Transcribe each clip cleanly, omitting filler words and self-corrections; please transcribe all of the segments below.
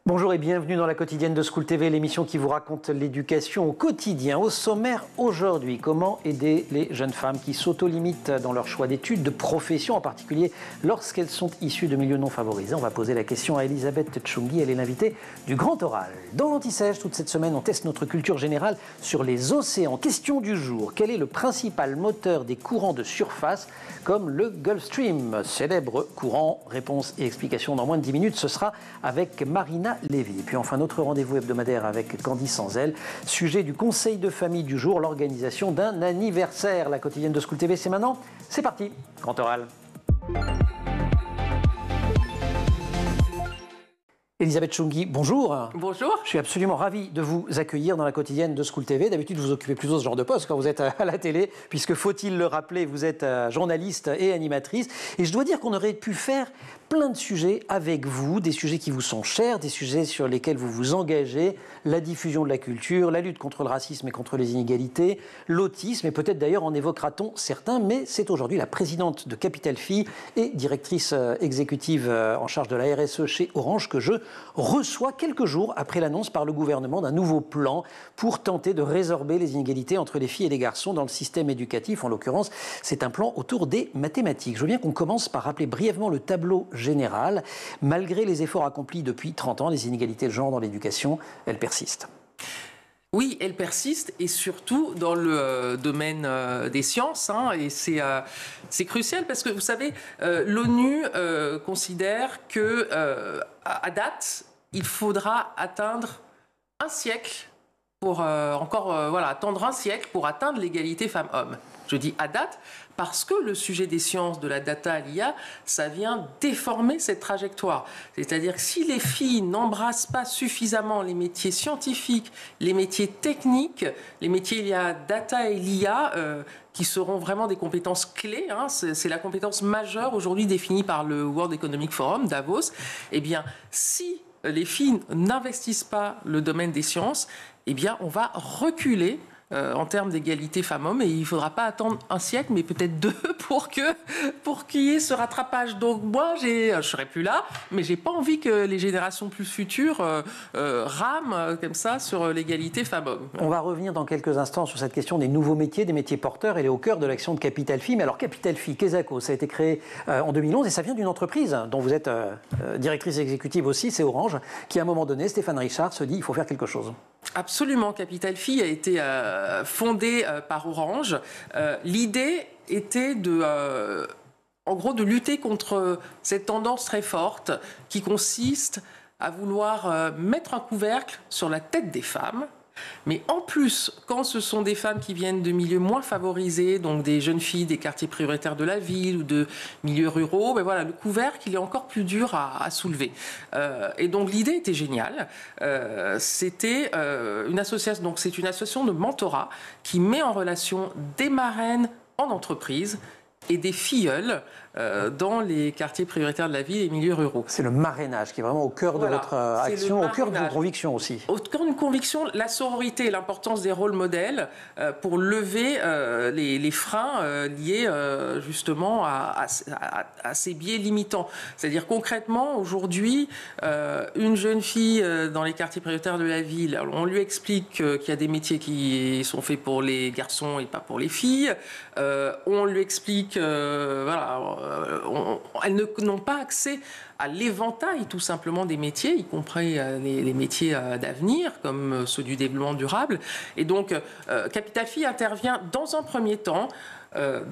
Bonjour et bienvenue dans la quotidienne de School TV, l'émission qui vous raconte l'éducation au quotidien. Au sommaire aujourd'hui, comment aider les jeunes femmes qui s'auto-limitent dans leur choix d'études, de profession, en particulier lorsqu'elles sont issues de milieux non favorisés. On va poser la question à Elisabeth Tchoungui, elle est l'invitée du Grand Oral. Dans l'Anti-Sèche, toute cette semaine, on teste notre culture générale sur les océans. Question du jour, quel est le principal moteur des courants de surface comme le Gulf Stream? Célèbre courant, réponse et explication dans moins de 10 minutes, ce sera avec Marina Lévy. Et puis enfin, notre rendez-vous hebdomadaire avec Candy Sanzel, sujet du conseil de famille du jour, l'organisation d'un anniversaire. La quotidienne de School TV, c'est maintenant. C'est parti, Grand Oral. Elisabeth Tchoungui, bonjour. Bonjour. Je suis absolument ravi de vous accueillir dans la quotidienne de School TV. D'habitude, vous occupez plutôt ce genre de poste quand vous êtes à la télé, puisque, faut-il le rappeler, vous êtes journaliste et animatrice. Et je dois dire qu'on aurait pu faire plein de sujets avec vous, des sujets qui vous sont chers, des sujets sur lesquels vous vous engagez, la diffusion de la culture, la lutte contre le racisme et contre les inégalités, l'autisme, et peut-être d'ailleurs en évoquera-t-on certains, mais c'est aujourd'hui la présidente de Capital Phi et directrice exécutive en charge de la RSE chez Orange que je reçoit quelques jours après l'annonce par le gouvernement d'un nouveau plan pour tenter de résorber les inégalités entre les filles et les garçons dans le système éducatif. En l'occurrence, c'est un plan autour des mathématiques. Je veux bien qu'on commence par rappeler brièvement le tableau général. Malgré les efforts accomplis depuis 30 ans, les inégalités de genre dans l'éducation, elles persistent. Oui, elles persistent et surtout dans le domaine des sciences. Et c'est crucial parce que, vous savez, l'ONU considère que, à date, il faudra attendre un siècle pour attendre un siècle pour atteindre l'égalité femmes-hommes. Je dis à date parce que le sujet des sciences, de la data, l'IA, ça vient déformer cette trajectoire. C'est-à-dire que si les filles n'embrassent pas suffisamment les métiers scientifiques, les métiers techniques, les métiers liés à data et l'IA, qui seront vraiment des compétences clés, c'est la compétence majeure aujourd'hui définie par le World Economic Forum, Davos, eh bien, si les filles n'investissent pas le domaine des sciences, eh bien, on va reculer en termes d'égalité femmes-hommes, et il ne faudra pas attendre un siècle, mais peut-être deux pour qu'il y ait ce rattrapage. Donc moi, je ne serai plus là, mais je n'ai pas envie que les générations plus futures rament comme ça sur l'égalité femmes-hommes. On va revenir dans quelques instants sur cette question des nouveaux métiers, des métiers porteurs. Elle est au cœur de l'action de Capital Phi. Mais alors Capital Phi, Quesaco, ça a été créé en 2011 et ça vient d'une entreprise dont vous êtes directrice exécutive aussi, c'est Orange, qui à un moment donné, Stéphane Richard, se dit il faut faire quelque chose. Absolument, Capital Phi a été fondé par Orange. L'idée était en gros de lutter contre cette tendance très forte qui consiste à vouloir mettre un couvercle sur la tête des femmes. Mais en plus, quand ce sont des femmes qui viennent de milieux moins favorisés, donc des jeunes filles des quartiers prioritaires de la ville ou de milieux ruraux, ben voilà, le couvercle il est encore plus dur à soulever. Et donc l'idée était géniale. C'était une association, donc c'est une association de mentorat qui met en relation des marraines en entreprise et des filleuls dans les quartiers prioritaires de la ville et milieux ruraux. C'est le marrainage qui est vraiment au cœur de votre action, au cœur de vos convictions aussi. Au cœur d'une conviction, la sororité et l'importance des rôles modèles pour lever les freins liés justement à ces biais limitants. C'est-à-dire concrètement, aujourd'hui, une jeune fille dans les quartiers prioritaires de la ville, on lui explique qu'il y a des métiers qui sont faits pour les garçons et pas pour les filles. On lui explique, elles n'ont pas accès à l'éventail tout simplement des métiers, y compris les métiers d'avenir comme ceux du développement durable. Et donc, Capital Phi intervient dans un premier temps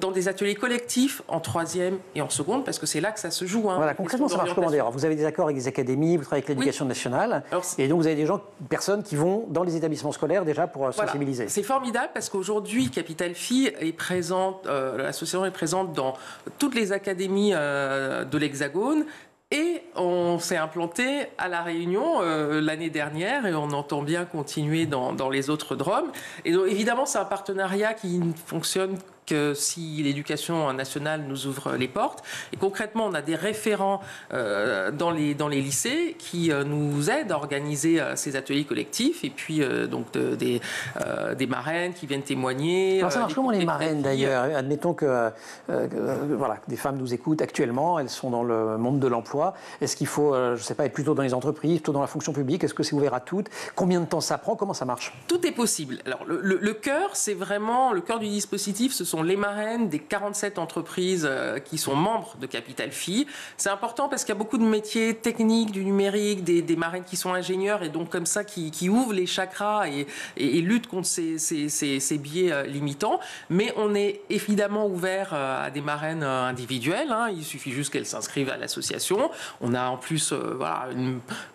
dans des ateliers collectifs en troisième et en seconde, parce que c'est là que ça se joue. Voilà, concrètement, ça marche comment d'ailleurs? Vous avez des accords avec des académies, vous travaillez avec l'éducation nationale, et donc vous avez des personnes qui vont dans les établissements scolaires déjà pour sensibiliser. C'est formidable parce qu'aujourd'hui, Capital Phi est présente, l'association est présente dans toutes les académies de l'Hexagone. Et on s'est implanté à La Réunion l'année dernière et on entend bien continuer dans les autres DROM. Et donc, évidemment, c'est un partenariat qui ne fonctionne que si l'éducation nationale nous ouvre les portes. Et concrètement, on a des référents dans les lycées qui nous aident à organiser ces ateliers collectifs et puis donc des marraines qui viennent témoigner. Alors ça marche comment les marraines d'ailleurs? Admettons que voilà, des femmes nous écoutent actuellement, elles sont dans le monde de l'emploi. Est-ce qu'il faut, je ne sais pas, être plutôt dans les entreprises, plutôt dans la fonction publique? Est-ce que c'est ouvert à toutes? Combien de temps ça prend? Comment ça marche? Tout est possible. Alors le cœur, c'est vraiment le cœur du dispositif. Ce sont les marraines des 47 entreprises qui sont membres de Capital Phi. C'est important parce qu'il y a beaucoup de métiers techniques, du numérique, des marraines qui sont ingénieurs et donc comme ça qui ouvrent les chakras et luttent contre ces biais limitants. Mais on est évidemment ouvert à des marraines individuelles. Il suffit juste qu'elles s'inscrivent à l'association. On a en plus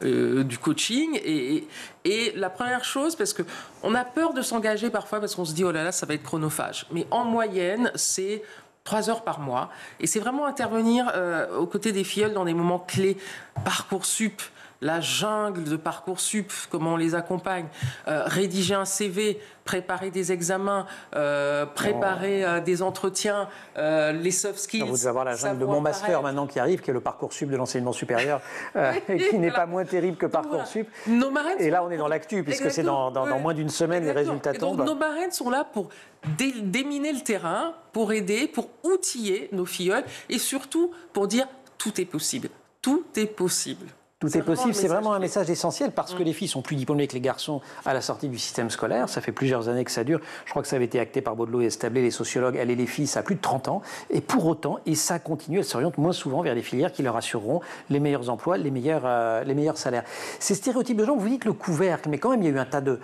du coaching et la première chose, parce qu'on a peur de s'engager parfois parce qu'on se dit oh là là, ça va être chronophage. Mais en moyenne, c'est 3 heures par mois. Et c'est vraiment intervenir aux côtés des filleuls dans des moments clés. Parcoursup, la jungle de Parcoursup, comment on les accompagne, rédiger un CV, préparer des examens, préparer des entretiens, les soft skills. Alors vous devez avoir la jungle de mon master maintenant qui arrive, qui est le Parcoursup de l'enseignement supérieur, qui n'est pas moins terrible que Parcoursup. Et là, on est dans l'actu, puisque c'est dans moins d'une semaine, les résultats tombent. Donc nos marraines sont là pour déminer le terrain, pour aider, pour outiller nos filleuls, et surtout pour dire tout est possible. Tout est possible. Tout est possible, c'est vraiment un message essentiel parce que les filles sont plus diplômées que les garçons à la sortie du système scolaire. Ça fait plusieurs années que ça dure. Je crois que ça avait été acté par Baudelot et Establé, les sociologues. Elles et les filles, ça a plus de 30 ans. Et pour autant, et ça continue, elles s'orientent moins souvent vers des filières qui leur assureront les meilleurs emplois, les meilleurs salaires. Ces stéréotypes de genre, vous dites le couvercle, mais quand même, il y a eu un tas de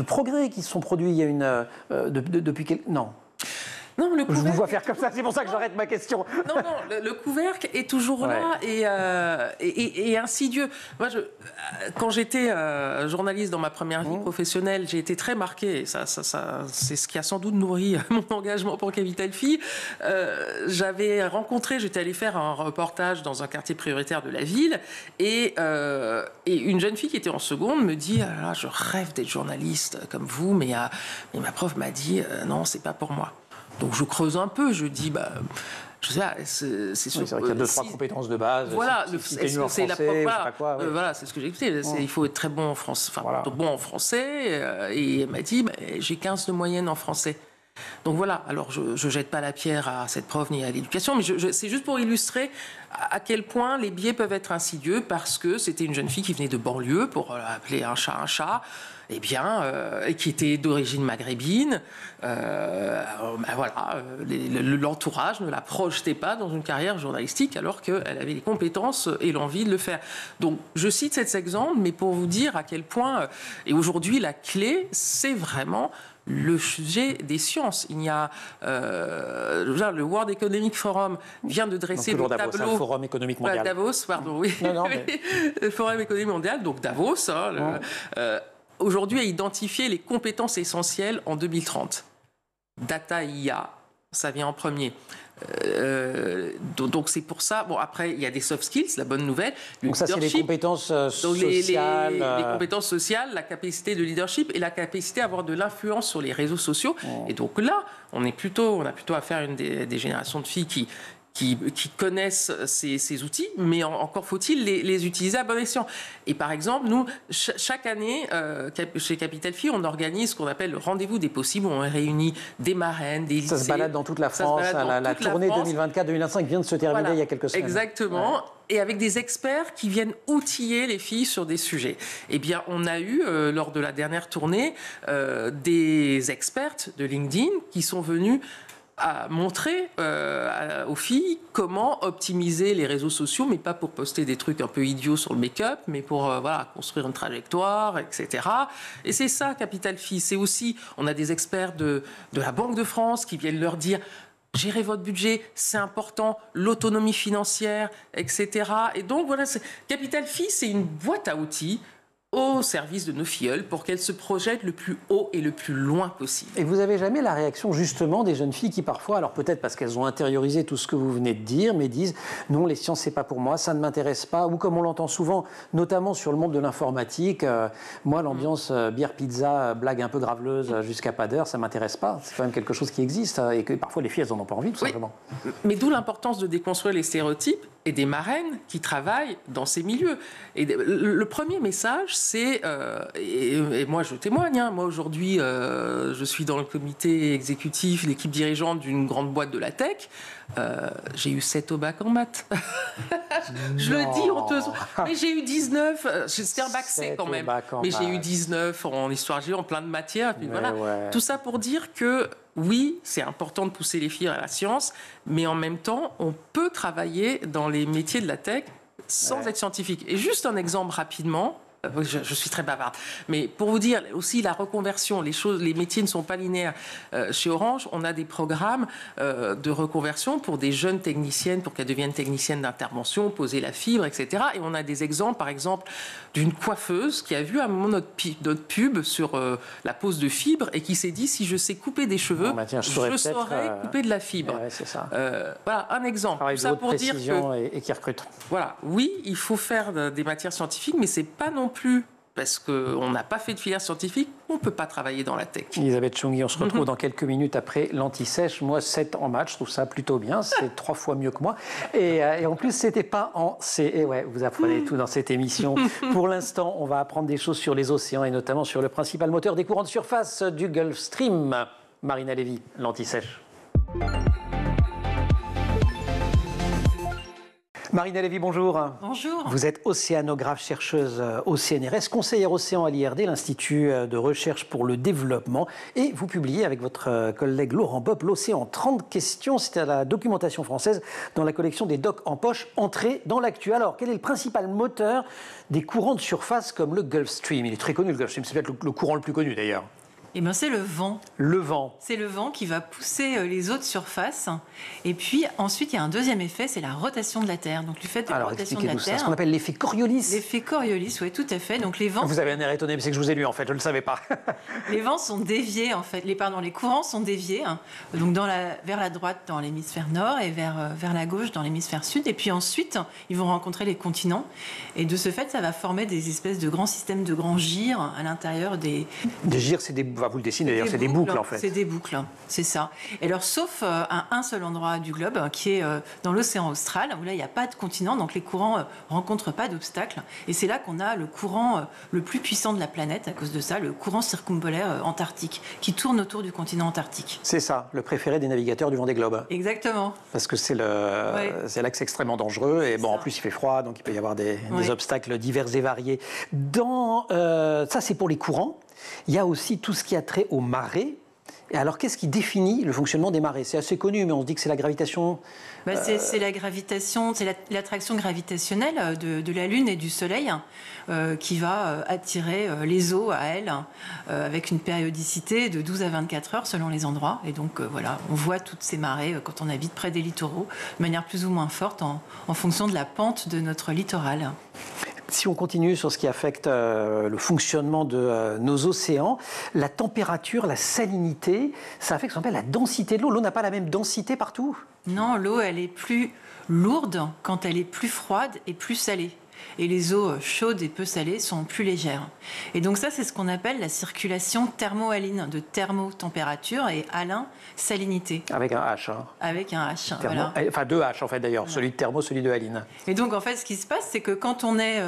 progrès qui se sont produits. Il y a une... depuis quelques... Non. Non, le couvercle... Je vous vois faire comme ça, c'est pour ça que j'arrête ma question. Non, le couvercle est toujours là et insidieux. Moi, quand j'étais journaliste dans ma première vie professionnelle, j'ai été très marquée, et ça c'est ce qui a sans doute nourri mon engagement pour Capital Phi. J'étais allée faire un reportage dans un quartier prioritaire de la ville, et une jeune fille qui était en seconde me dit ah, je rêve d'être journaliste comme vous, mais ma prof m'a dit non, c'est pas pour moi. Donc je creuse un peu, je dis je sais pas, c'est sûr. Oui, c'est vrai qu'il y a 2-3 compétences de base. Voilà, c'est la prof. Voilà, c'est ce que j'ai écouté. Il faut être très bon en français, bon en français. Et elle m'a dit, j'ai 15 de moyenne en français. Donc voilà, alors je jette pas la pierre à cette prof ni à l'éducation, mais c'est juste pour illustrer à quel point les biais peuvent être insidieux, parce que c'était une jeune fille qui venait de banlieue, pour appeler un chat, et qui était d'origine maghrébine. L'entourage ne la projetait pas dans une carrière journalistique alors qu'elle avait les compétences et l'envie de le faire. Donc je cite cet exemple, mais pour vous dire à quel point, et aujourd'hui la clé, c'est vraiment le sujet des sciences. Il y a le World Economic Forum vient de dresser le tableau. Le Forum économique mondial. Davos, pardon, oui. Le Forum économique mondial, donc Davos, aujourd'hui a identifié les compétences essentielles en 2030. Data IA, ça vient en premier. Donc c'est pour ça. Bon, après il y a des soft skills, la bonne nouvelle. Donc ça, c'est les compétences sociales. Les compétences sociales, la capacité de leadership et la capacité à avoir de l'influence sur les réseaux sociaux. Et donc là, on a plutôt affaire à une des générations de filles qui connaissent ces outils, mais encore faut-il les utiliser à bon escient. Et par exemple, nous, chaque année, chez Capital Phi, on organise ce qu'on appelle le rendez-vous des possibles, où on réunit des marraines, des lycées. Ça se balade dans toute la France. La tournée 2024-2025 vient de se terminer il y a quelques semaines. Exactement. Ouais. Et avec des experts qui viennent outiller les filles sur des sujets. Eh bien, on a eu, lors de la dernière tournée, des expertes de LinkedIn qui sont venus à montrer aux filles comment optimiser les réseaux sociaux, mais pas pour poster des trucs un peu idiots sur le make-up, mais pour construire une trajectoire, etc. Et c'est ça, Capital Phi. C'est aussi, on a des experts de la Banque de France qui viennent leur dire gérer votre budget, c'est important, l'autonomie financière, etc. Et donc voilà, Capital Phi, c'est une boîte à outils au service de nos filleuls pour qu'elles se projettent le plus haut et le plus loin possible. Et vous n'avez jamais la réaction justement des jeunes filles qui parfois, alors peut-être parce qu'elles ont intériorisé tout ce que vous venez de dire, mais disent non, les sciences c'est pas pour moi, ça ne m'intéresse pas, ou comme on l'entend souvent, notamment sur le monde de l'informatique, moi l'ambiance bière, pizza, blague un peu graveleuse jusqu'à pas d'heure, ça m'intéresse pas. C'est quand même quelque chose qui existe et que parfois les filles elles en ont pas envie tout simplement. Mais d'où l'importance de déconstruire les stéréotypes et des marraines qui travaillent dans ces milieux. Et le premier message, c'est, et moi je témoigne, hein, moi aujourd'hui je suis dans le comité exécutif, l'équipe dirigeante d'une grande boîte de la tech, j'ai eu 7 au bac en maths. Je le dis honteusement, mais j'ai eu 19, c'était un bac C quand même, mais j'ai eu 19 en histoire géo, en plein de matières, puis voilà. Ouais. Tout ça pour dire que oui, c'est important de pousser les filles à la science, mais en même temps, on peut travailler dans les métiers de la tech sans être scientifique. Et juste un exemple rapidement, je suis très bavarde, mais pour vous dire aussi la reconversion, les métiers ne sont pas linéaires. Chez Orange, on a des programmes de reconversion pour des jeunes techniciennes, pour qu'elles deviennent techniciennes d'intervention, poser la fibre, etc. Et on a des exemples, par exemple, d'une coiffeuse qui a vu à un moment notre pub sur la pose de fibre et qui s'est dit, si je sais couper des cheveux, je saurais couper de la fibre. Ouais, c'est ça. Voilà, un exemple. Tout ça pour dire que... et qui recrute. Voilà, oui, il faut faire des matières scientifiques, mais c'est pas non plus parce qu'on n'a pas fait de filière scientifique, on ne peut pas travailler dans la tech. Elisabeth Chungui, on se retrouve dans quelques minutes après l'anti-sèche. Moi, 7 en maths, je trouve ça plutôt bien. C'est 3 fois mieux que moi. Et en plus, c'était pas en C. Et ouais, vous apprenez tout dans cette émission. Pour l'instant, on va apprendre des choses sur les océans et notamment sur le principal moteur des courants de surface du Gulf Stream. Marina Lévy, l'anti-sèche. Marina Lévy, bonjour. Bonjour. Vous êtes océanographe, chercheuse au CNRS, conseillère océan à l'IRD, l'Institut de recherche pour le développement. Et vous publiez avec votre collègue Laurent Bopp l'Océan 30 questions. C'était à la documentation française dans la collection des docs en poche, entrée dans l'actu. Alors, quel est le principal moteur des courants de surface comme le Gulf Stream? Il est très connu, le Gulf Stream. C'est peut-être le courant le plus connu d'ailleurs. Eh bien, c'est le vent. Le vent. C'est le vent qui va pousser les eaux de surface. Et puis, ensuite, il y a un deuxième effet, c'est la rotation de la Terre. Donc, le fait de la rotation de la Terre... ce qu'on appelle l'effet Coriolis. L'effet Coriolis, oui, tout à fait. Donc, les vents... Vous avez un air étonné, mais c'est que je vous ai lu, en fait, je ne le savais pas. Les vents sont déviés, en fait. Les courants sont déviés. Hein, donc, vers la droite, dans l'hémisphère nord, et vers la gauche, dans l'hémisphère sud. Et puis ensuite, ils vont rencontrer les continents. Et de ce fait, ça va former des espèces de grands systèmes de grands gyres à l'intérieur des... Des gyres, c'est des... vous le dessinez d'ailleurs, c'est des boucles en fait. C'est des boucles, c'est ça. Et alors, sauf à un seul endroit du globe, qui est dans l'océan austral, où là, il n'y a pas de continent, donc les courants ne rencontrent pas d'obstacles. Et c'est là qu'on a le courant le plus puissant de la planète, à cause de ça, le courant circumpolaire antarctique, qui tourne autour du continent antarctique. C'est ça, le préféré des navigateurs du Vendée Globe. Exactement. Parce que c'est là que c'est extrêmement dangereux, et bon, en plus, il fait froid, donc il peut y avoir des obstacles divers et variés. Ça, c'est pour les courants. Il y a aussi tout ce qui a trait aux marées. Et alors, qu'est-ce qui définit le fonctionnement des marées? C'est assez connu, mais on se dit que c'est la gravitation. C'est la gravitation, c'est l'attraction gravitationnelle de la Lune et du Soleil qui va attirer les eaux à elle avec une périodicité de 12 à 24 heures selon les endroits. Et donc, voilà, on voit toutes ces marées quand on habite près des littoraux de manière plus ou moins forte en fonction de la pente de notre littoral. Si on continue sur ce qui affecte le fonctionnement de nos océans, la température, la salinité, ça affecte ce qu'on appelle la densité de l'eau. L'eau n'a pas la même densité partout? Non, l'eau, elle est plus lourde quand elle est plus froide et plus salée. Et les eaux chaudes et peu salées sont plus légères. Et donc ça, c'est ce qu'on appelle la circulation thermohaline, de thermotempérature et halin, salinité. Avec un H. Hein. Avec un H, voilà. Enfin, 2 H en fait d'ailleurs, celui de thermo, celui de haline. Et donc en fait, ce qui se passe, c'est que quand on est,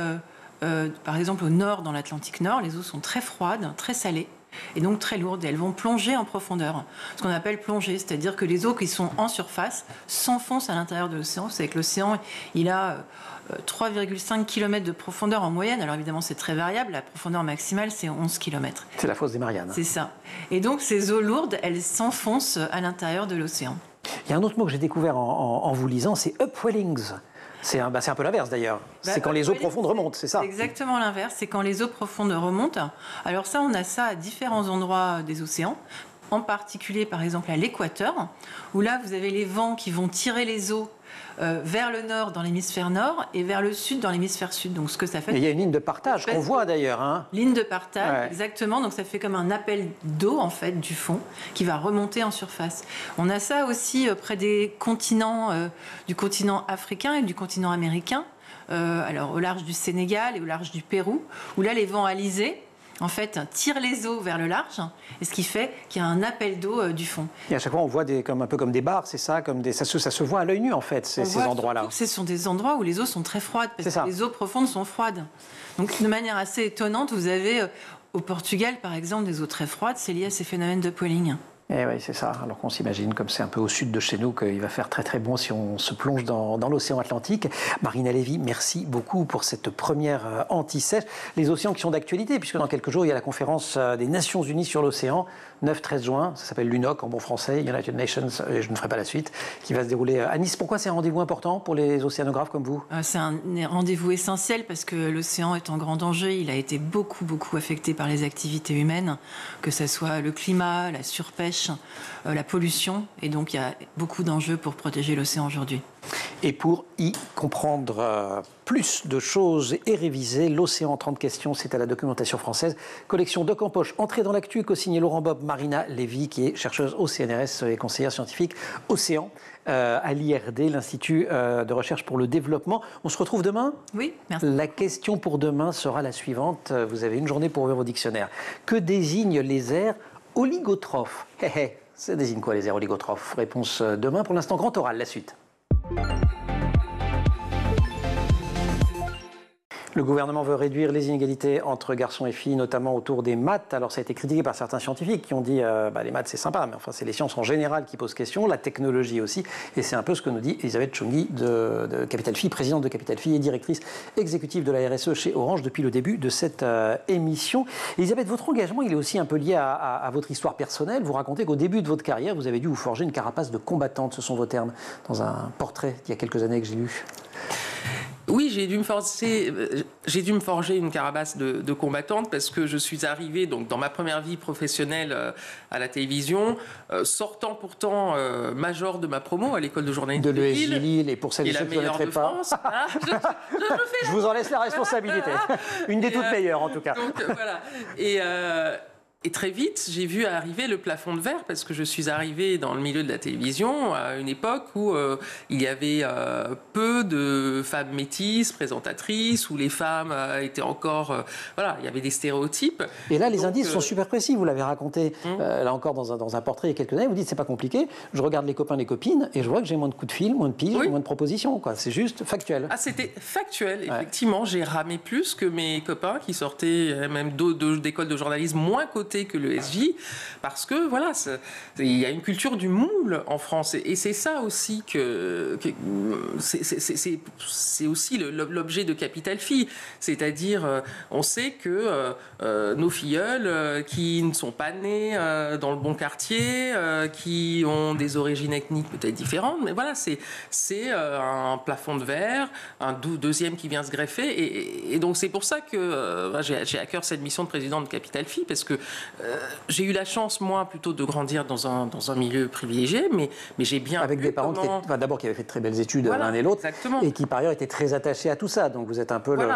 par exemple, au nord, dans l'Atlantique Nord, les eaux sont très froides, très salées. Et donc très lourdes, et elles vont plonger en profondeur. Ce qu'on appelle plonger, c'est-à-dire que les eaux qui sont en surface s'enfoncent à l'intérieur de l'océan. C'est que l'océan, il a 3,5 km de profondeur en moyenne. Alors évidemment, c'est très variable. La profondeur maximale, c'est 11 km. C'est la fosse des Mariannes. C'est ça. Et donc ces eaux lourdes, elles s'enfoncent à l'intérieur de l'océan. Il y a un autre mot que j'ai découvert en vous lisant, c'est upwellings. C'est un peu l'inverse d'ailleurs. C'est quand les eaux profondes remontent, c'est ça? C'est exactement l'inverse, c'est quand les eaux profondes remontent. Alors ça, on a ça à différents endroits des océans. en particulier par exemple à l'équateur, où là vous avez les vents qui vont tirer les eaux vers le nord dans l'hémisphère nord et vers le sud dans l'hémisphère sud. Donc ce que ça fait... Il y a une ligne de partage qu'on voit d'ailleurs. Hein. Ligne de partage, exactement. Donc ça fait comme un appel d'eau en fait du fond qui va remonter en surface. On a ça aussi près des continents, du continent africain et du continent américain. Alors au large du Sénégal et au large du Pérou, où là les vents alizés en fait tirent les eaux vers le large, et ce qui fait qu'il y a un appel d'eau du fond. Et à chaque fois on voit un peu comme des barres, c'est ça, ça se voit à l'œil nu en fait, ces endroits-là. Ce sont des endroits où les eaux sont très froides, parce que les eaux profondes sont froides. Donc de manière assez étonnante, vous avez au Portugal par exemple des eaux très froides, c'est lié à ces phénomènes de poiling. Eh oui, c'est ça. Alors qu'on s'imagine, comme c'est un peu au sud de chez nous, qu'il va faire très très bon si on se plonge dans l'océan Atlantique. Marina Lévy, merci beaucoup pour cette première anti-sèche. Les océans qui sont d'actualité, puisque dans quelques jours, il y a la conférence des Nations Unies sur l'océan, 9-13 juin, ça s'appelle l'UNOC en bon français, United Nations, et je ne ferai pas la suite, qui va se dérouler à Nice. Pourquoi c'est un rendez-vous important pour les océanographes comme vous ? C'est un rendez-vous essentiel parce que l'océan est en grand danger. Il a été beaucoup affecté par les activités humaines, que ce soit le climat, la surpêche, la pollution. Et donc il y a beaucoup d'enjeux pour protéger l'océan aujourd'hui. Et pour y comprendre plus de choses et réviser l'océan en 30 questions, c'est à la documentation française. Collection Doc en poche, entrée dans l'actu, co-signé Laurent Bob, Marina Lévy, qui est chercheuse au CNRS et conseillère scientifique Océan à l'IRD, l'Institut de recherche pour le développement. On se retrouve demain ? Oui, merci. La question pour demain sera la suivante. Vous avez une journée pour ouvrir vos dictionnaires. Que désignent les aires oligotrophes ? Ça désigne quoi les aires oligotrophes ? Réponse demain. Pour l'instant, grand oral, la suite. Le gouvernement veut réduire les inégalités entre garçons et filles, notamment autour des maths. Alors ça a été critiqué par certains scientifiques qui ont dit les maths c'est sympa, mais enfin c'est les sciences en général qui posent question, la technologie aussi. Et c'est un peu ce que nous dit Elisabeth Chungui de Capital Phi, présidente de Capital Phi et directrice exécutive de la RSE chez Orange depuis le début de cette émission. Elisabeth, votre engagement il est aussi un peu lié à votre histoire personnelle. Vous racontez qu'au début de votre carrière, vous avez dû vous forger une carapace de combattante, ce sont vos termes, dans un portrait d'il y a quelques années que j'ai lu. Oui, j'ai dû me forger une carapace de combattante parce que je suis arrivée donc dans ma première vie professionnelle à la télévision, sortant pourtant major de ma promo à l'école de journalisme de l'ESJ Lille, et pour celles et ceux qui ne connaîtraient pas, je vous en laisse la responsabilité. Une des toutes meilleures en tout cas. Donc voilà. Et très vite, j'ai vu arriver le plafond de verre parce que je suis arrivée dans le milieu de la télévision à une époque où il y avait peu de femmes métisses, présentatrices, où les femmes étaient encore... il y avait des stéréotypes. Et là, les indices sont super précis. Vous l'avez raconté là encore dans un portrait il y a quelques années. Vous dites, c'est pas compliqué. Je regarde les copains, les copines, et je vois que j'ai moins de coups de fil, moins de piges, moins de propositions. C'est juste factuel. Ah, c'était factuel. Effectivement, j'ai ramé plus que mes copains qui sortaient même d'écoles de journalisme moins cotées que le SJ, parce que voilà, il y a une culture du moule en France, et c'est ça aussi c'est aussi l'objet de Capital Phi, c'est-à-dire on sait que nos filleuls qui ne sont pas nés dans le bon quartier, qui ont des origines ethniques peut-être différentes, mais voilà, c'est un plafond de verre, un deuxième qui vient se greffer, et donc c'est pour ça que j'ai à cœur cette mission de président de Capital Phi, parce que j'ai eu la chance, moi, plutôt de grandir dans un milieu privilégié, mais j'ai bien avec des parents d'abord qui avaient fait de très belles études l'un et l'autre, et qui par ailleurs étaient très attachés à tout ça. Donc vous êtes un peu le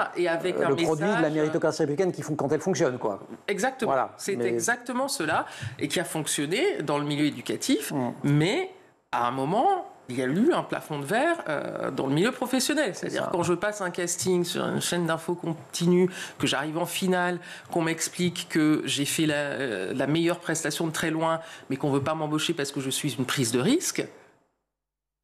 produit de la méritocratie républicaine quand elle fonctionne, quoi. Exactement. Voilà. Exactement cela, et qui a fonctionné dans le milieu éducatif, mais à un moment, il y a eu un plafond de verre dans le milieu professionnel. C'est-à-dire quand je passe un casting sur une chaîne d'infos continue, que j'arrive en finale, qu'on m'explique que j'ai fait la meilleure prestation de très loin, mais qu'on ne veut pas m'embaucher parce que je suis une prise de risque,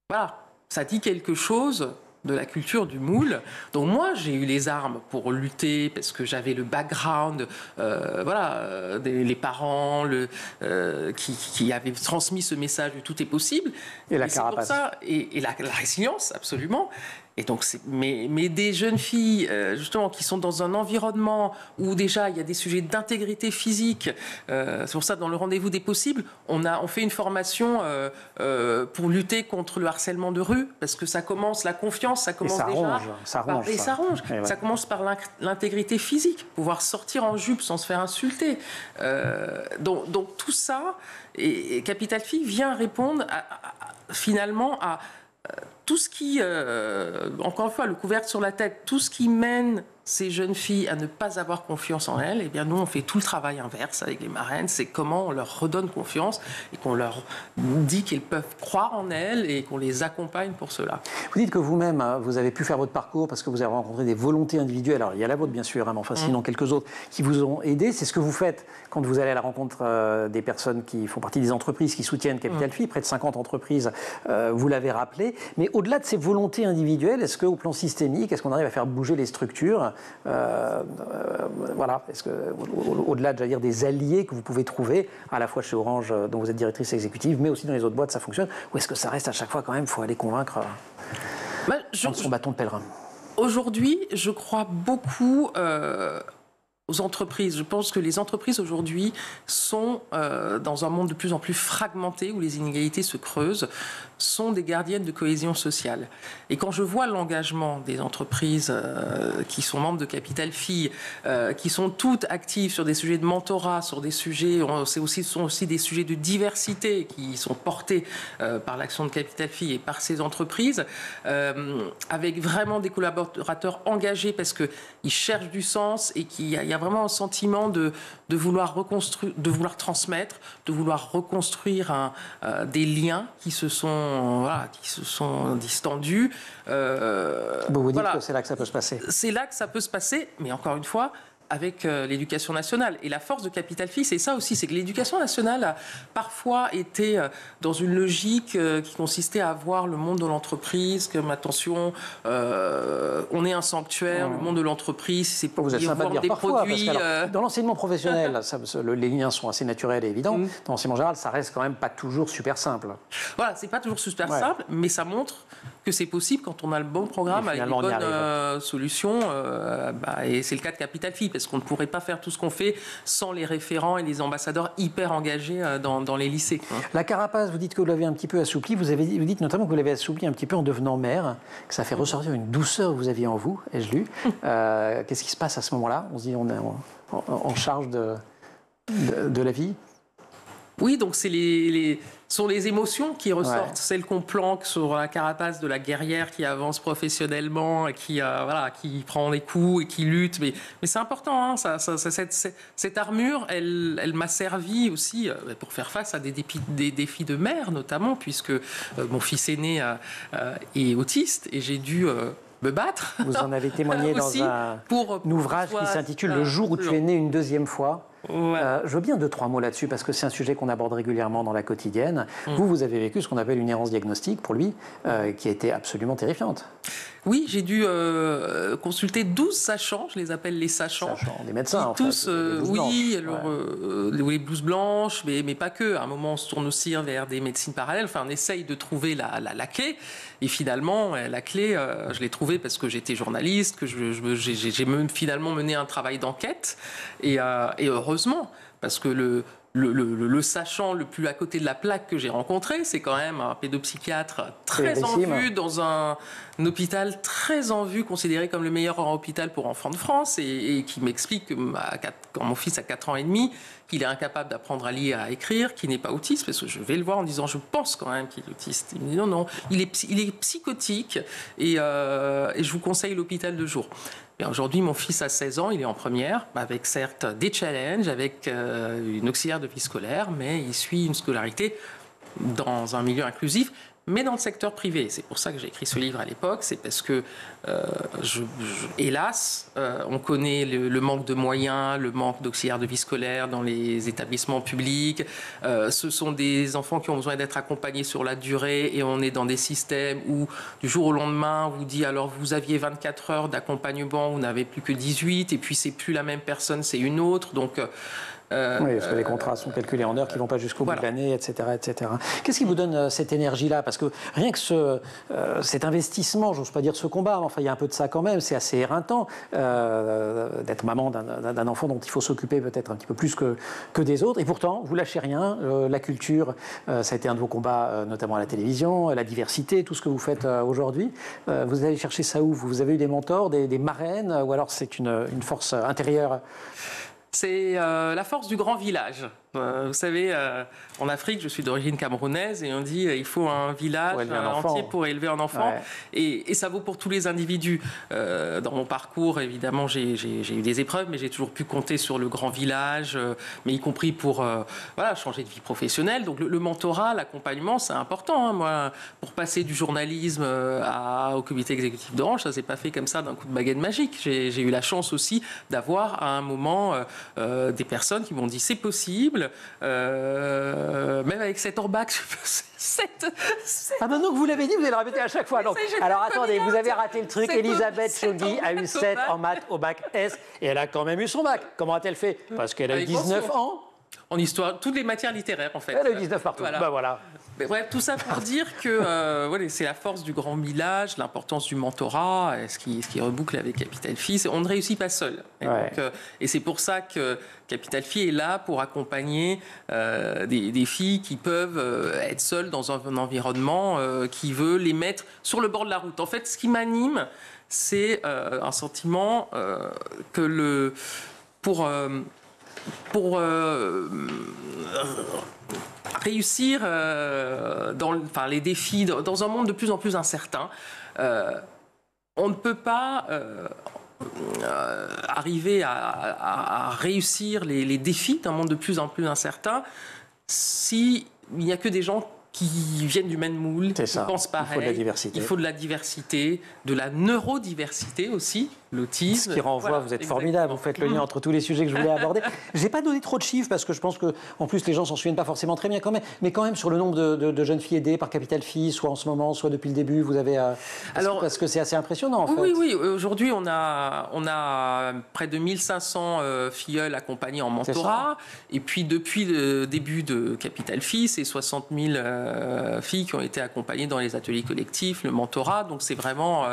voilà, ça dit quelque chose de la culture du moule. Donc moi, j'ai eu les armes pour lutter parce que j'avais le background, les parents qui avaient transmis ce message de tout est possible. Et la carapace. Et la résilience, absolument. Et donc, mais des jeunes filles, justement, qui sont dans un environnement où déjà il y a des sujets d'intégrité physique. C'est pour ça, dans le rendez-vous des possibles, on fait une formation pour lutter contre le harcèlement de rue, parce que ça commence, la confiance confiance, ça commence déjà... Ça ronge. Ça commence par l'intégrité physique, pouvoir sortir en jupe sans se faire insulter. Donc tout ça, et Capital Phi vient répondre finalement à tout ce qui, encore une fois, le couvercle sur la tête, tout ce qui mène ces jeunes filles à ne pas avoir confiance en elles, eh bien nous on fait tout le travail inverse avec les marraines, c'est comment on leur redonne confiance et qu'on leur dit qu'elles peuvent croire en elles et qu'on les accompagne pour cela. Vous dites que vous-même, vous avez pu faire votre parcours parce que vous avez rencontré des volontés individuelles, alors il y a la vôtre bien sûr, mais enfin sinon quelques autres qui vous ont aidé, c'est ce que vous faites quand vous allez à la rencontre des personnes qui font partie des entreprises qui soutiennent Capital Phi, près de 50 entreprises, vous l'avez rappelé, mais au-delà de ces volontés individuelles, est-ce qu'au plan systémique, est-ce qu'on arrive à faire bouger les structures? Voilà, est-ce que au-delà des alliés que vous pouvez trouver à la fois chez Orange dont vous êtes directrice exécutive mais aussi dans les autres boîtes ça fonctionne, ou est-ce que ça reste à chaque fois quand même, il faut aller convaincre prendre son bâton de pèlerin? Aujourd'hui, je crois beaucoup aux entreprises. Je pense que les entreprises aujourd'hui sont dans un monde de plus en plus fragmenté où les inégalités se creusent, sont des gardiennes de cohésion sociale. Et quand je vois l'engagement des entreprises qui sont membres de Capital Phi, qui sont toutes actives sur des sujets de mentorat, sur des sujets, sont aussi des sujets de diversité qui sont portés par l'action de Capital Phi et par ces entreprises, avec vraiment des collaborateurs engagés parce qu'ils cherchent du sens et qu'il y a vraiment un sentiment de vouloir reconstruire, de vouloir transmettre, de vouloir reconstruire des liens qui se sont distendus. Vous dites que c'est là que ça peut se passer. C'est là que ça peut se passer, mais encore une fois, avec l'éducation nationale. Et la force de Capital Phi, c'est ça aussi, c'est que l'éducation nationale a parfois été dans une logique qui consistait à voir le monde de l'entreprise comme, attention, on est un sanctuaire, le monde de l'entreprise, c'est pour vendre des produits... Dans l'enseignement professionnel, les liens sont assez naturels et évidents. Dans l'enseignement général, ça reste quand même pas toujours super simple. Voilà, c'est pas toujours super simple, mais ça montre que c'est possible quand on a le bon programme avec les bonnes solutions. Et c'est le cas de Capital Phi, parce qu'on ne pourrait pas faire tout ce qu'on fait sans les référents et les ambassadeurs hyper engagés dans les lycées. La carapace, vous dites que vous l'avez un petit peu assouplie. Vous dites notamment que vous l'avez assouplie un petit peu en devenant mère, que ça fait ressortir une douceur que vous aviez en vous, ai-je lu. Qu'est-ce qui se passe à ce moment-là? On se dit on est en charge de la vie. Oui, donc c'est sont les émotions qui ressortent, celles qu'on planque sur la carapace de la guerrière qui avance professionnellement, qui prend des coups et qui lutte. Mais c'est important, cette armure, elle m'a servi aussi pour faire face à des défis de mère, notamment, puisque mon fils aîné est autiste et j'ai dû... me battre. Vous en avez témoigné dans un ouvrage qui s'intitule « Le jour où tu es né une deuxième fois ». Je veux bien 2-3 mots là-dessus parce que c'est un sujet qu'on aborde régulièrement dans la quotidienne. Vous avez vécu ce qu'on appelle une errance diagnostique pour lui qui a été absolument terrifiante. Oui, j'ai dû consulter 12 sachants, je les appelle les sachants. Des médecins, en tous, fait. Les blouses blanches, mais pas que. À un moment, on se tourne aussi vers des médecines parallèles. Enfin, on essaye de trouver la clé. Et finalement, la clé, je l'ai trouvée parce que j'étais journaliste, que j'ai finalement mené un travail d'enquête. Et heureusement, parce que le sachant le plus à côté de la plaque que j'ai rencontré, c'est quand même un pédopsychiatre très en vue dans un hôpital très en vue, considéré comme le meilleur hôpital pour enfants de France, et qui m'explique que quand mon fils a 4 ans et demi, qu'il est incapable d'apprendre à lire, à écrire, qu'il n'est pas autiste, parce que je vais le voir en disant je pense quand même qu'il est autiste. Il me dit non, il est psychotique et je vous conseille l'hôpital de jour. Aujourd'hui, mon fils a 16 ans, il est en première, avec certes des challenges, avec une auxiliaire de vie scolaire, mais il suit une scolarité dans un milieu inclusif, mais dans le secteur privé. C'est pour ça que j'ai écrit ce livre à l'époque, c'est parce que, hélas, on connaît le manque de moyens, le manque d'auxiliaires de vie scolaire dans les établissements publics. Ce sont des enfants qui ont besoin d'être accompagnés sur la durée et on est dans des systèmes où, du jour au lendemain, on vous dit alors vous aviez 24 heures d'accompagnement, vous n'avez plus que 18 et puis c'est plus la même personne, c'est une autre. Donc, Oui, parce que les contrats sont calculés en heures qui ne vont pas jusqu'au bout de l'année, etc., etc. Qu'est-ce qui vous donne cette énergie-là? Parce que rien que cet investissement, j'ose pas dire ce combat, mais enfin, il y a un peu de ça quand même, c'est assez éreintant d'être maman d'un enfant dont il faut s'occuper peut-être un petit peu plus que des autres. Et pourtant, vous lâchez rien. La culture, ça a été un de vos combats, notamment à la télévision, la diversité, tout ce que vous faites aujourd'hui. Vous allez chercher ça où? Vous avez eu des mentors, des marraines, ou alors c'est une force intérieure? C'est la force du grand village. Vous savez, en Afrique, je suis d'origine camerounaise et on dit il faut un village entier pour élever un enfant. Ouais. Et ça vaut pour tous les individus. Dans mon parcours, évidemment, j'ai eu des épreuves, mais j'ai toujours pu compter sur le grand village, mais y compris pour changer de vie professionnelle. Donc le mentorat, l'accompagnement, c'est important. Hein. Moi, pour passer du journalisme au comité exécutif d'Orange, ça s'est pas fait comme ça d'un coup de baguette magique. J'ai eu la chance aussi d'avoir à un moment des personnes qui m'ont dit c'est possible. Même avec 7 ans bac, 7. Ah, maintenant que vous l'avez dit, vous allez le répéter à chaque fois. Donc, alors attendez, vous avez raté le truc. Elisabeth Chogui a eu 7 en maths au bac S et elle a quand même eu son bac. Comment a-t-elle fait? Parce qu'elle a eu 19 ans. En histoire, toutes les matières littéraires en fait. Elle a eu 19 partout. Voilà. Mais bref, tout ça pour dire que c'est la force du grand village, l'importance du mentorat, ce qui reboucle avec Capital Phi. On ne réussit pas seul. Et c'est pour ça que Capital Phi est là pour accompagner des filles qui peuvent être seules dans un environnement qui veut les mettre sur le bord de la route. En fait, ce qui m'anime, c'est un sentiment que pour réussir dans les défis, dans un monde de plus en plus incertain, on ne peut pas arriver à réussir les défis d'un monde de plus en plus incertain s'il n'y a que des gens qui viennent du même moule, qui pensent pareil. Il faut de la diversité. Il faut de la diversité, de la neurodiversité aussi, l'autisme. Ce qui renvoie, vous êtes formidable, vous faites le lien entre tous les sujets que je voulais aborder. Je n'ai pas donné trop de chiffres parce que je pense qu'en plus les gens s'en souviennent pas forcément très bien quand même, mais quand même sur le nombre de jeunes filles aidées par Capital Phi, soit en ce moment, soit depuis le début, vous avez... parce que c'est assez impressionnant en fait. Oui, aujourd'hui on a près de 1500 filleuls accompagnés en mentorat, et puis depuis le début de Capital Phi, c'est 60 000 filles qui ont été accompagnées dans les ateliers collectifs, le mentorat, donc c'est vraiment...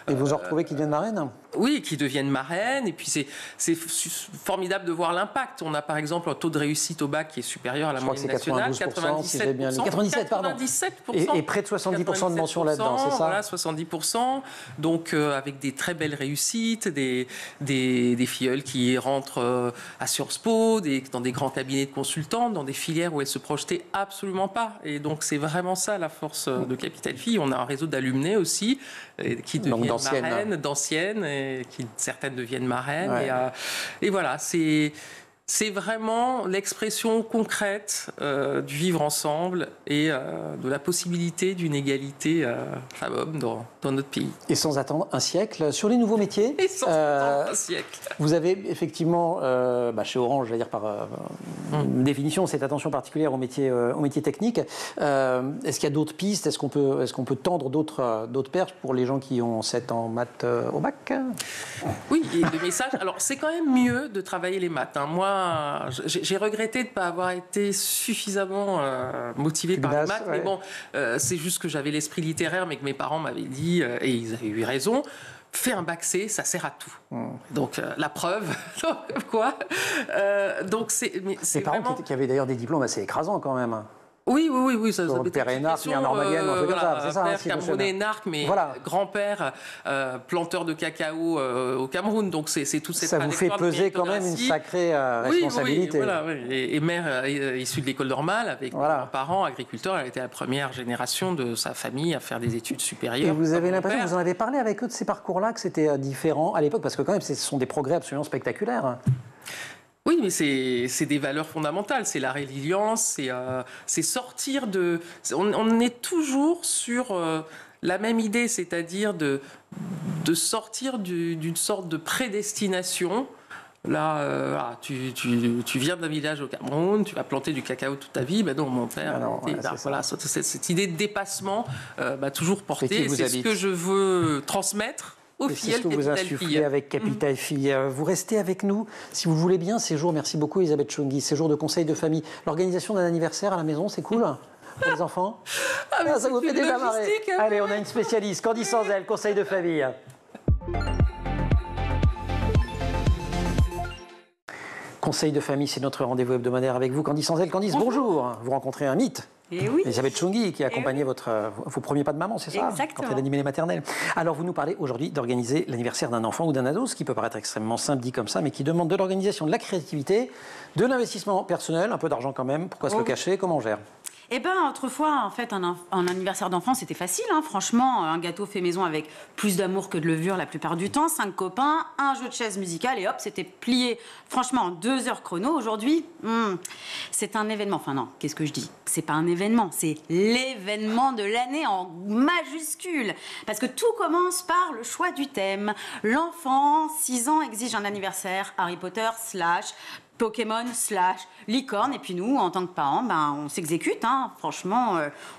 Et vous en retrouvez qui deviennent marraines? Oui, qui deviennent marraines, et puis c'est formidable de voir l'impact. On a par exemple un taux de réussite au bac qui est supérieur à la moyenne nationale, 97%, si j'ai bien lu. 97, pardon. 97%. Et près de 70% de mentions là-dedans, c'est ça? Voilà, 70%. Donc avec des très belles réussites, des filleuls qui rentrent à Sciences Po, dans des grands cabinets de consultants, dans des filières où elles se projetaient absolument pas. Et donc c'est vraiment ça la force de Capital Phi. On a un réseau d'alumnés aussi qui deviennent marraines, d'anciennes, et qui certaines deviennent marraines. Ouais. Et voilà, c'est vraiment l'expression concrète du vivre ensemble et de la possibilité d'une égalité femmes-hommes dans notre pays. Et sans attendre un siècle, sur les nouveaux métiers. Et sans attendre un siècle. Vous avez effectivement, chez Orange, je vais dire par définition, cette attention particulière aux métiers techniques. Est-ce qu'il y a d'autres pistes? Est-ce qu'on peut tendre d'autres perches pour les gens qui ont 7 en maths au bac? Oui, et le message. Alors, c'est quand même mieux de travailler les maths. Hein. Moi, j'ai regretté de ne pas avoir été suffisamment motivé par les maths, mais bon, c'est juste que j'avais l'esprit littéraire, mais que mes parents m'avaient dit, et ils avaient eu raison, fais un bac C, ça sert à tout. Donc, la preuve, quoi. Donc, c'est parents vraiment... qui avaient d'ailleurs des diplômes assez écrasants quand même. Oui, ça père énarque, mère norvégienne, un truc comme ça, c'est ça. Père camerounais énarque, mais grand-père planteur de cacao au Cameroun, donc c'est toute cette trajectoire. Ça vous fait peser quand même une sacrée responsabilité. Et mère issue de l'école normale, avec parents agriculteurs, elle était la première génération de sa famille à faire des études supérieures. Et vous avez l'impression, vous en avez parlé avec eux de ces parcours-là, que c'était différent à l'époque, parce que quand même, ce sont des progrès absolument spectaculaires. Oui, mais c'est des valeurs fondamentales. C'est la résilience, c'est sortir de... On est toujours sur la même idée, c'est-à-dire de sortir d'une sorte de prédestination. Là, tu viens d'un village au Cameroun, tu vas planter du cacao toute ta vie. Ben non, mon père, voilà, cette idée de dépassement m'a toujours porté. C'est ce que je veux transmettre au C'est filleul ce que vous Capital insufflez Fille. avec Capital Fille. Vous restez avec nous, si vous voulez bien, ces jours, merci beaucoup Elisabeth Chungui, ces jours de conseil de famille. L'organisation d'un anniversaire à la maison, c'est cool pour les enfants? Mais ça c'est vous fait une déjà marrer. logistique, hein. Allez, on a une spécialiste, Candice Sanzel, conseil de famille. Conseil de famille, c'est notre rendez-vous hebdomadaire avec vous, Candice Sanzel. Candice, bonjour. Vous rencontrez un mythe. Et oui. Elisabeth Chungui, qui a accompagné vos premiers pas de maman, c'est ça? Exactement. Quand elle animait les maternelles. Alors, vous nous parlez aujourd'hui d'organiser l'anniversaire d'un enfant ou d'un ado, ce qui peut paraître extrêmement simple dit comme ça, mais qui demande de l'organisation, de la créativité, de l'investissement personnel, un peu d'argent quand même. Pourquoi se le cacher? Comment on gère? Eh bien, autrefois, en fait, un anniversaire d'enfant, c'était facile. Hein, franchement, un gâteau fait maison avec plus d'amour que de levure la plupart du temps, 5 copains, un jeu de chaise musicale et hop, c'était plié. Franchement, en 2 heures chrono. Aujourd'hui, c'est un événement. Enfin non, qu'est-ce que je dis? C'est pas un événement, c'est l'événement de l'année en majuscule. Parce que tout commence par le choix du thème. L'enfant, 6 ans, exige un anniversaire Harry Potter / Pokémon / licorne. Et puis nous, en tant que parents, on s'exécute. Hein. Franchement,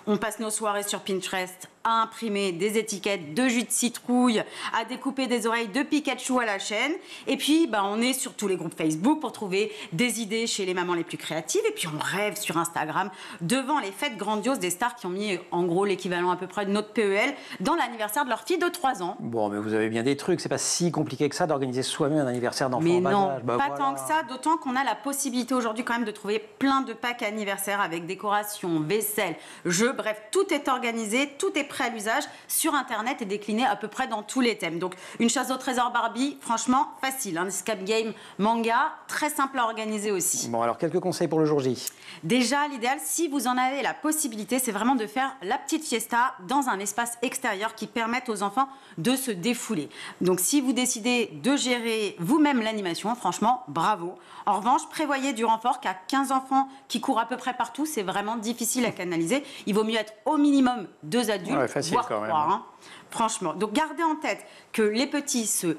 on passe nos soirées sur Pinterest à imprimer des étiquettes de jus de citrouille, à découper des oreilles de Pikachu à la chaîne. Et puis, on est sur tous les groupes Facebook pour trouver des idées chez les mamans les plus créatives. Et puis, on rêve sur Instagram devant les fêtes grandioses des stars qui ont mis, en gros, l'équivalent à peu près de notre PEL dans l'anniversaire de leur fille de 3 ans. Bon, mais vous avez bien des trucs. C'est pas si compliqué que ça d'organiser soi-même un anniversaire d'enfant. Mais en bas non, âge. pas tant que ça, d'autant qu'on a la possibilité aujourd'hui quand même de trouver plein de packs anniversaires avec décoration, vaisselle, jeux, bref, tout est organisé, tout est prêt à l'usage sur Internet et décliné à peu près dans tous les thèmes. Donc, une chasse au trésor Barbie, franchement, facile. Un escape game manga, très simple à organiser aussi. Bon, alors, quelques conseils pour le jour J. Déjà, l'idéal, si vous en avez la possibilité, c'est vraiment de faire la petite fiesta dans un espace extérieur qui permette aux enfants de se défouler. Donc, si vous décidez de gérer vous-même l'animation, franchement, bravo. En revanche, prévoyez du renfort car 15 enfants qui courent à peu près partout, c'est vraiment difficile à canaliser. Il vaut mieux être au minimum 2 adultes, facile, voire quand 3. même. Hein. Franchement. Donc, gardez en tête que les petits se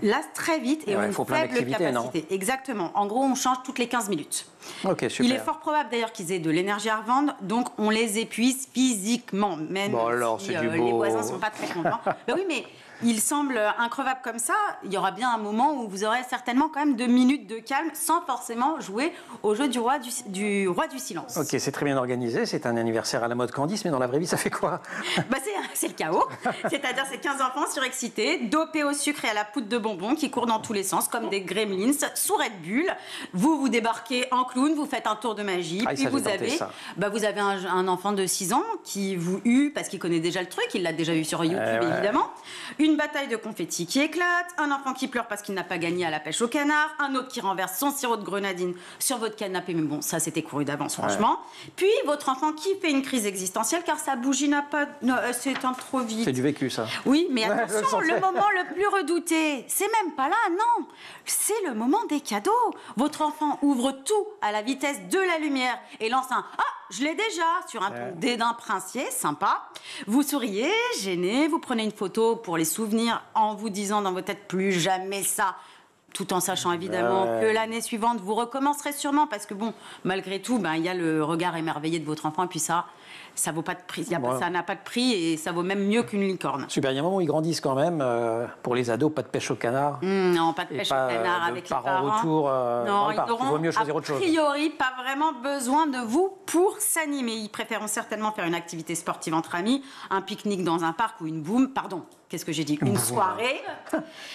lassent très vite et ont une faut plein faible d'activités, capacité. Exactement. En gros, on change toutes les 15 minutes. Ok, super. Il est fort probable d'ailleurs qu'ils aient de l'énergie à revendre, donc on les épuise physiquement, même Bon, alors, si c'est du les beau. voisins sont pas très contents. Ben oui, mais il semble increvable comme ça. Il y aura bien un moment où vous aurez certainement quand même 2 minutes de calme sans forcément jouer au jeu du roi du silence. Ok, c'est très bien organisé. C'est un anniversaire à la mode Candice, mais dans la vraie vie, ça fait quoi? C'est le chaos. C'est-à-dire c'est 15 enfants surexcités, dopés au sucre et à la poudre de bonbons qui courent dans tous les sens comme des gremlins sous Red Bull. Vous débarquez en clown, vous faites un tour de magie, puis vous avez un enfant de 6 ans qui vous hue parce qu'il connaît déjà le truc, il l'a déjà vu sur YouTube évidemment. Une bataille de confettis qui éclate, un enfant qui pleure parce qu'il n'a pas gagné à la pêche au canard, un autre qui renverse son sirop de grenadine sur votre canapé, mais bon, ça c'était couru d'avance franchement. Puis votre enfant qui fait une crise existentielle car sa bougie n'a pas... s'éteint trop vite. C'est du vécu, ça. Oui, mais Ouais, attention, le moment le plus redouté, c'est même pas là, non. C'est le moment des cadeaux. Votre enfant ouvre tout à la vitesse de la lumière et lance un « Ah, je l'ai déjà !» sur un ton dédain princier, sympa. Vous souriez, gêné, vous prenez une photo pour les souvenirs en vous disant dans votre tête « Plus jamais ça !» tout en sachant évidemment que l'année suivante, vous recommencerez sûrement parce que bon, malgré tout, il y a le regard émerveillé de votre enfant et puis ça vaut pas de prix. Ça n'a pas de prix et ça vaut même mieux qu'une licorne. Super, il y a un moment où ils grandissent quand même. Pour les ados, pas de pêche au canard. Non, pas de pêche au canard avec les parents. Retour non, ils il vaut mieux choisir autre chose. A priori, pas vraiment besoin de vous pour s'animer. Ils préféreront certainement faire une activité sportive entre amis, un pique-nique dans un parc ou une boum. Pardon, qu'est-ce que j'ai dit? Une soirée.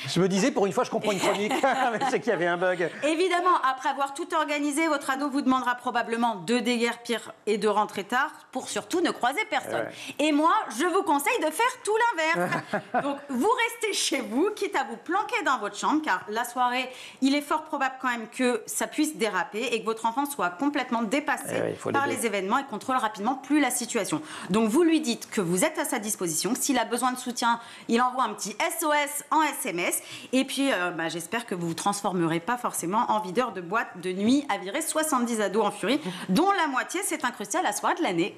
Je me disais, pour une fois, je comprends une chronique. Mais c'est qu'il y avait un bug. Évidemment, après avoir tout organisé, votre ado vous demandera probablement de déguerpir et de rentrer tard pour surtout ne croiser personne. Et moi, je vous conseille de faire tout l'inverse. Donc, vous restez chez vous, quitte à vous planquer dans votre chambre, car la soirée, il est fort probable quand même que ça puisse déraper et que votre enfant soit complètement dépassé par les événements et contrôle rapidement plus la situation. Donc, vous lui dites que vous êtes à sa disposition, que s'il a besoin de soutien, il envoie un petit SOS en SMS. Et puis, j'espère que vous ne vous transformerez pas forcément en videur de boîte de nuit à virer 70 ados en furie, dont la moitié s'est incrustée à la soirée de l'année.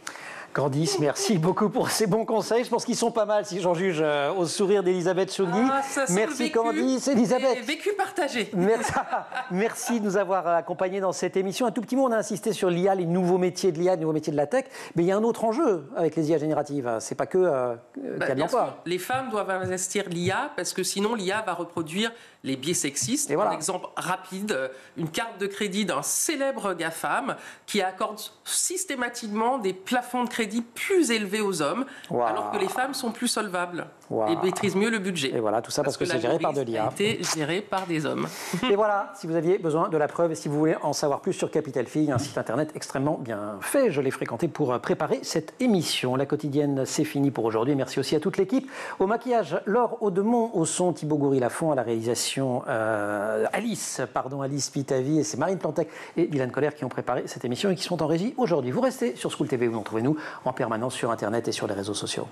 Candice, merci beaucoup pour ces bons conseils. Je pense qu'ils sont pas mal si j'en juge au sourire d'Elisabeth Chougui. Merci Candice, Elisabeth. Vécu partagé. Merci de nous avoir accompagnés dans cette émission. Un tout petit mot, on a insisté sur l'IA, les nouveaux métiers de l'IA, les nouveaux métiers de la tech. Mais il y a un autre enjeu avec les IA génératives. C'est pas que qu'il y a de l'emploi. Les femmes doivent investir l'IA parce que sinon l'IA va reproduire les biais sexistes. Un exemple rapide, une carte de crédit d'un célèbre GAFAM qui accorde systématiquement des plafonds de crédit plus élevés aux hommes, alors que les femmes sont plus solvables et maîtrisent mieux le budget. Et voilà, tout ça parce que c'est géré par de l'IA. A été géré par des hommes. Et voilà, si vous aviez besoin de la preuve et si vous voulez en savoir plus sur Capital Fille, un site internet extrêmement bien fait. Je l'ai fréquenté pour préparer cette émission. La quotidienne, c'est fini pour aujourd'hui. Merci aussi à toute l'équipe. Au maquillage, Laure Audemont, au son, Thibaut Goury-Lafont, à la réalisation Alice Pitavi, et c'est Marine Plantec et Dylan Colère qui ont préparé cette émission et qui sont en régie aujourd'hui. Vous restez sur School TV, vous nous trouvez nous en permanence sur internet et sur les réseaux sociaux.